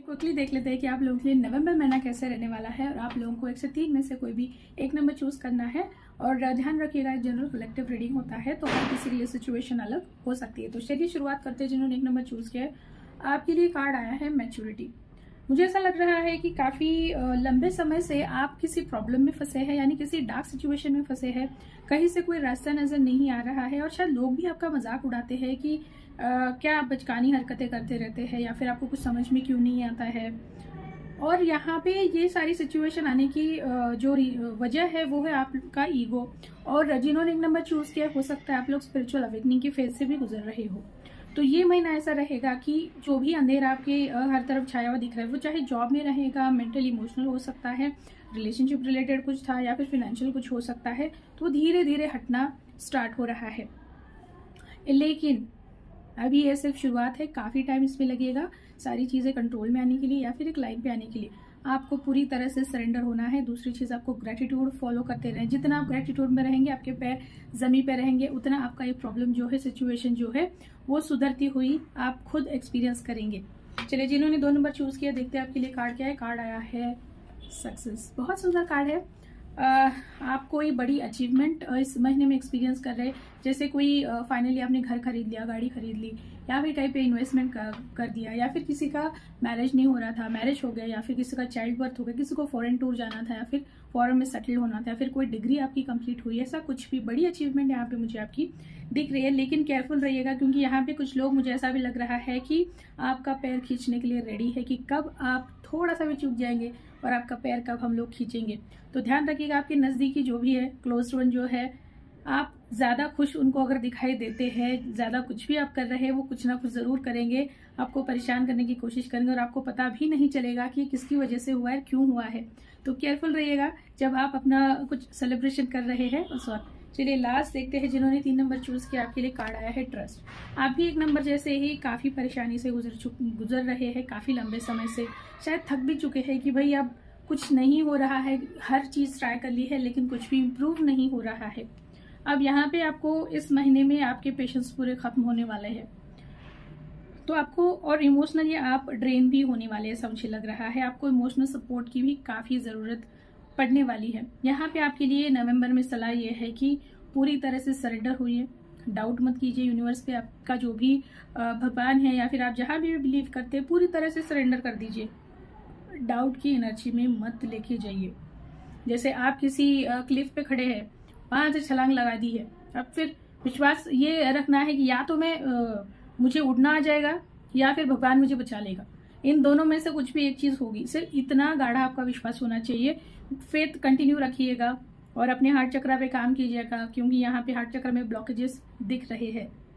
Quickly देख लेते हैं कि आप लोगों के लिए नवंबर महीना कैसे रहने वाला है और आप लोगों को 1 से 3 में से कोई भी एक नंबर चूज करना है। और ध्यान रखिएगा, जनरल कलेक्टिव रीडिंग होता है तो हर किसी के लिए सिचुएशन अलग हो सकती है। तो चलिए शुरुआत करते हैं। जिन्होंने 1 नंबर चूज किया है, आपके लिए कार्ड आया है मैच्योरिटी। मुझे ऐसा लग रहा है कि काफी लंबे समय से आप किसी प्रॉब्लम में फंसे हैं, यानी किसी डार्क सिचुएशन में फंसे हैं। कहीं से कोई रास्ता नजर नहीं आ रहा है और शायद लोग भी आपका मजाक उड़ाते हैं कि क्या आप बचकानी हरकतें करते रहते हैं या फिर आपको कुछ समझ में क्यों नहीं आता है। और यहाँ पे ये सारी सिचुएशन आने की जो वजह है वो है आपका ईगो। और जिन्होंने 1 नंबर चूज किया, हो सकता है आप लोग स्पिरिचुअल अवेकनिंग की फेज से भी गुजर रहे हो। तो ये महीना ऐसा रहेगा कि जो भी अंधेरा आपके हर तरफ छाया हुआ दिख रहा है, वो चाहे जॉब में रहेगा, मेंटल इमोशनल हो सकता है, रिलेशनशिप रिलेटेड कुछ था या फिर फाइनेंशियल कुछ हो सकता है, तो धीरे धीरे हटना स्टार्ट हो रहा है। लेकिन अभी ये सिर्फ शुरुआत है, काफी टाइम इसमें लगेगा सारी चीजें कंट्रोल में आने के लिए या फिर एक लाइन पे आने के लिए। आपको पूरी तरह से सरेंडर होना है। दूसरी चीज, आपको ग्रेटिट्यूड फॉलो करते रहें। जितना आप ग्रेटिट्यूड में रहेंगे, आपके पैर जमीन पे रहेंगे, उतना आपका ये प्रॉब्लम जो है, सिचुएशन जो है, वो सुधरती हुई आप खुद एक्सपीरियंस करेंगे। चलिए, जिन्होंने 2 नंबर चूज किया, देखते हैं आपके लिए कार्ड क्या है। कार्ड आया है सक्सेस। बहुत सुंदर कार्ड है। आप कोई बड़ी अचीवमेंट इस महीने में एक्सपीरियंस कर रहे हैं, जैसे कोई फाइनली आपने घर खरीद लिया, गाड़ी खरीद ली, या फिर कहीं पे इन्वेस्टमेंट कर दिया, या फिर किसी का मैरिज नहीं हो रहा था, मैरिज हो गया, या फिर किसी का चाइल्ड बर्थ हो गया, किसी को फॉरेन टूर जाना था, या फिर फॉरेन में सेटल होना था, या फिर कोई डिग्री आपकी कंप्लीट हुई, ऐसा कुछ भी बड़ी अचीवमेंट यहाँ पे मुझे आपकी दिख रही है। लेकिन केयरफुल रहिएगा, क्योंकि यहाँ पे कुछ लोग, मुझे ऐसा भी लग रहा है कि आपका पैर खींचने के लिए रेडी है कि कब आप थोड़ा सा भी चूक जाएंगे और आपका पैर कब हम लोग खींचेंगे। तो ध्यान रखिएगा, आपके नजदीकी जो भी है, क्लोज वन जो है, आप ज्यादा खुश उनको अगर दिखाई देते हैं, ज्यादा कुछ भी आप कर रहे हैं, वो कुछ ना कुछ जरूर करेंगे, आपको परेशान करने की कोशिश करेंगे और आपको पता भी नहीं चलेगा कि किसकी वजह से हुआ है, क्यों हुआ है। तो केयरफुल रहिएगा जब आप अपना कुछ सेलिब्रेशन कर रहे हैं उस वक्त। चलिए लास्ट देखते हैं, जिन्होंने 3 नंबर चूज किया, आपके लिए कार्ड आया है ट्रस्ट। आप भी 1 नंबर जैसे ही काफी परेशानी से गुजर रहे हैं, काफी लंबे समय से, शायद थक भी चुके हैं कि भाई अब कुछ नहीं हो रहा है, हर चीज ट्राई कर ली है लेकिन कुछ भी इम्प्रूव नहीं हो रहा है। अब यहाँ पे आपको इस महीने में आपके पेशेंस पूरे खत्म होने वाले हैं, तो आपको और इमोशनली आप ड्रेन भी होने वाले हैं, ऐसा मुझे लग रहा है। आपको इमोशनल सपोर्ट की भी काफी जरूरत पड़ने वाली है। यहाँ पे आपके लिए नवंबर में सलाह ये है कि पूरी तरह से सरेंडर होइए, डाउट मत कीजिए यूनिवर्स पे। आपका जो भी भगवान है या फिर आप जहां भी बिलीव करते हैं, पूरी तरह से सरेंडर कर दीजिए। डाउट की एनर्जी में मत लेके जाइए। जैसे आप किसी क्लिफ पे खड़े हैं, वहां से छलांग लगा दी है, अब फिर विश्वास ये रखना है कि या तो मुझे उड़ना आ जाएगा या फिर भगवान मुझे बचा लेगा। इन दोनों में से कुछ भी एक चीज होगी। सिर्फ इतना गाढ़ा आपका विश्वास होना चाहिए। फेथ कंटिन्यू रखिएगा और अपने हार्ट चक्र पे काम कीजिएगा, क्योंकि यहाँ पे हार्ट चक्र में ब्लॉकेजेस दिख रहे हैं।